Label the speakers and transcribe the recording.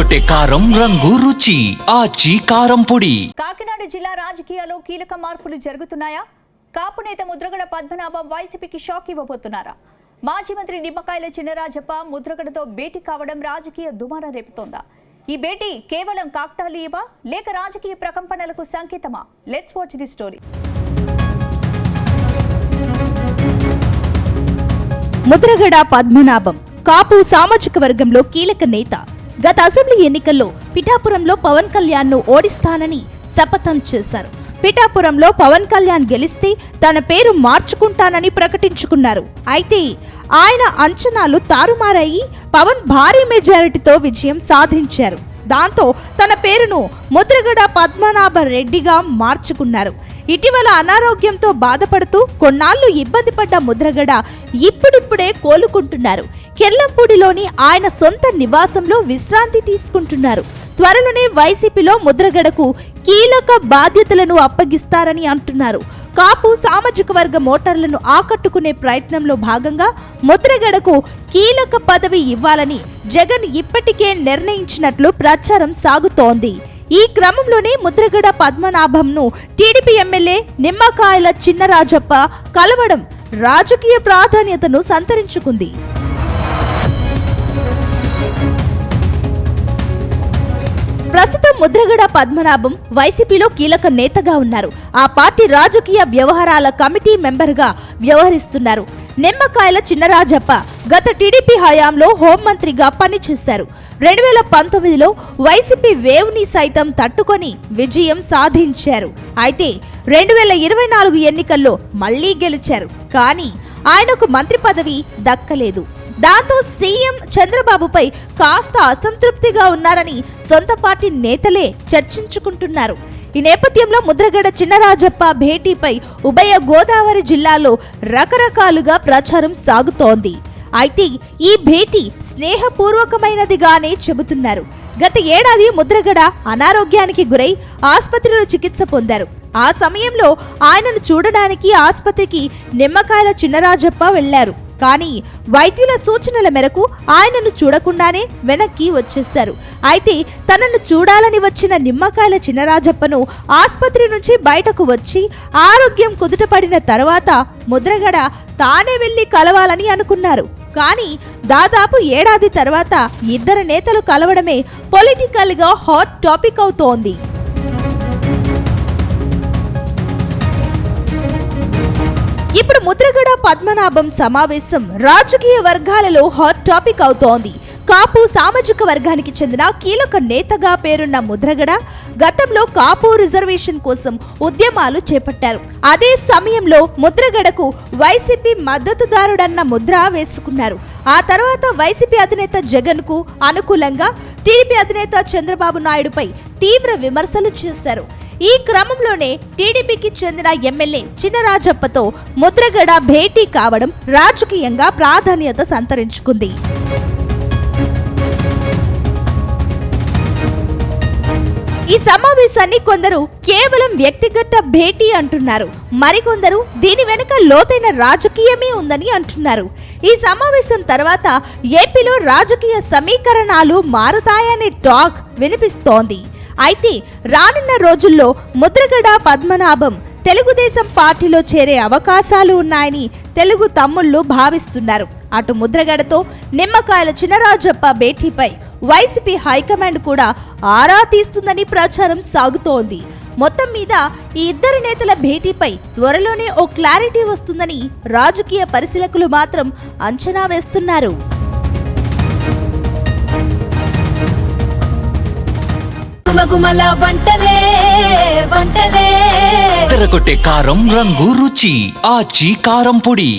Speaker 1: అదరగొట్టే కారం రంగు రుచి ఆచి కారం పొడి.
Speaker 2: కాకినాడ జిల్లా రాజకీయాల్లో కీలక మార్పులు జరుగుతున్నాయా? కాపు నేత ముద్రగడ పద్మనాభం వైసీపీకి షాక్ ఇవ్వబోతున్నారా? మాజీ మంత్రి నిమ్మకాయల చినరాజప్ప ముద్రగడతో భేటీ కావడం రాజకీయ దుమారం రేపుతోందా? ఈ భేటీ కేవలం కాకతాళీయమా లేక రాజకీయ ప్రకంపనలకు సంకేతమా? Let's watch the story.
Speaker 3: Mudragada Padmanabham Kapu సామాజిక వర్గంలో కీలక నేత. గత అసెంబ్లీ ఎన్నికల్లో పిఠాపురంలో పవన్ కళ్యాణ్ ను ఓడిస్తానని శపథం చేశారు. పిఠాపురంలో పవన్ కళ్యాణ్ గెలిస్తే తన పేరు మార్చుకుంటానని ప్రకటించుకున్నారు. అయితే ఆయన అంచనాలు తారుమారయ్యి పవన్ భారీ మెజారిటీతో విజయం సాధించారు. దాంతో తన పేరును ముద్రగడ పద్మనాభ రెడ్డిగా మార్చుకున్నారు. ఇటీవల అనారోగ్యంతో బాధపడుతూ కొన్నాళ్లు ఇబ్బంది పడ్డ ముద్రగడ ఇప్పుడిప్పుడే కోలుకుంటున్నారు. కెల్లంపూడిలోని ఆయన సొంత నివాసంలో విశ్రాంతి తీసుకుంటున్నారు. త్వరలోనే వైసీపీలో ముద్రగడకు కీలక బాధ్యతలను అప్పగిస్తారని అంటున్నారు. కాపు సామాజిక వర్గ ఓటర్లను ఆకట్టుకునే ప్రయత్నంలో భాగంగా ముద్రగడకు కీలక పదవి ఇవ్వాలని జగన్ ఇప్పటికే నిర్ణయించినట్లు ప్రచారం సాగుతోంది. ఈ క్రమంలోనే ముద్రగడ పద్మనాభంను టీడీపీ ఎమ్మెల్యే నిమ్మకాయల చినరాజప్ప కలవడం రాజకీయ ప్రాధాన్యతను సంతరించుకుంది. ప్రస్తుతం ముద్రగడ పద్మనాభం వైసీపీలో కీలక నేతగా ఉన్నారు. ఆ పార్టీ రాజకీయ వ్యవహారాల కమిటీ మెంబర్గా వ్యవహరిస్తున్నారు. నిమ్మకాయల చినరాజప్ప గత టీడీపీ హయాంలో హోంమంత్రిగా పనిచేశారు. 2019లో వైసీపీ వేవ్ ని సైతం తట్టుకొని విజయం సాధించారు. అయితే 2024 ఎన్నికల్లో మళ్లీ గెలిచారు. కానీ ఆయనకు మంత్రి పదవి దక్కలేదు. దాంతో సీఎం చంద్రబాబుపై కాస్త అసంతృప్తిగా ఉన్నారని సొంత పార్టీ నేతలే చర్చించుకుంటున్నారు. ఈ నేపథ్యంలో ముద్రగడ చినరాజప్ప భేటీపై ఉభయ గోదావరి జిల్లాలో రకరకాలుగా ప్రచారం సాగుతోంది. అయితే ఈ భేటీ స్నేహపూర్వకమైనదిగానే చెబుతున్నారు. గత ఏడాది ముద్రగడ అనారోగ్యానికి గురై ఆసుపత్రిలో చికిత్స పొందారు. ఆ సమయంలో ఆయనను చూడడానికి ఆసుపత్రికి నిమ్మకాయల చినరాజప్ప వెళ్లారు. కానీ వైద్యుల సూచనల మేరకు ఆయనను చూడకుండానే వెనక్కి వచ్చేశారు. అయితే తనను చూడాలని వచ్చిన నిమ్మకాయల చినరాజప్పను ఆసుపత్రి నుంచి బయటకు వచ్చి ఆరోగ్యం కుదుటపడిన తర్వాత ముద్రగడ తానే వెళ్లి కలవాలని అనుకున్నారు. కానీ దాదాపు ఏడాది తర్వాత ఇద్దరు నేతలు కలవడమే పొలిటికల్ గా హాట్ టాపిక్ అవుతోంది. ఇప్పుడు ముద్రగడ పద్మనాభం సమావేశం రాజకీయ వర్గాలలో హాట్ టాపిక్ అవుతోంది. కాపు సామాజిక వర్గానికి చెందిన కీలక నేతగా పేరున్న ముద్రగడ గతంలో కాపు రిజర్వేషన్ కోసం ఉద్యమాలు చేపట్టారు. అదే సమయంలో ముద్రగడకు వైసీపీ మద్దతుదారుడన్న ముద్ర వేసుకున్నారు. ఆ తర్వాత వైసీపీ అధినేత జగన్ కు అనుకూలంగా టీడీపీ అధినేత చంద్రబాబు నాయుడుపై తీవ్ర విమర్శలు చేశారు. ఈ క్రమంలోనే టీడీపీకి చెందిన ఎమ్మెల్యే చినరాజప్పతో ముద్రగడ భేటీ కావడం రాజకీయంగా ప్రాధాన్యత సంతరించుకుంది. ఈ సమావేశాన్ని కొందరు కేవలం వ్యక్తిగత భేటీ అంటున్నారు. మరికొందరు దీని వెనుక లోతైన రాజకీయమే ఉందని అంటున్నారు. ఈ సమావేశం తర్వాత ఏపీలో రాజకీయ సమీకరణాలు మారుతాయనే టాక్ వినిపిస్తోంది. అయితే రానున్న రోజుల్లో ముద్రగడ పద్మనాభం తెలుగుదేశం పార్టీలో చేరే అవకాశాలు ఉన్నాయని తెలుగు తమ్ముళ్లు భావిస్తున్నారు. అటు ముద్రగడతో నిమ్మకాయల చినరాజప్ప భేటీపై వైసీపీ హైకమాండ్ కూడా ఆరా తీస్తుందని ప్రచారం సాగుతోంది. మొత్తం మీద ఈ ఇద్దరు నేతల భేటీపై త్వరలోనే ఓ క్లారిటీ వస్తుందని రాజకీయ పరిశీలకులు మాత్రం అంచనా వేస్తున్నారు.
Speaker 1: అదరగొట్టే కారం రంగు రుచి ఆచి కారం పొడి.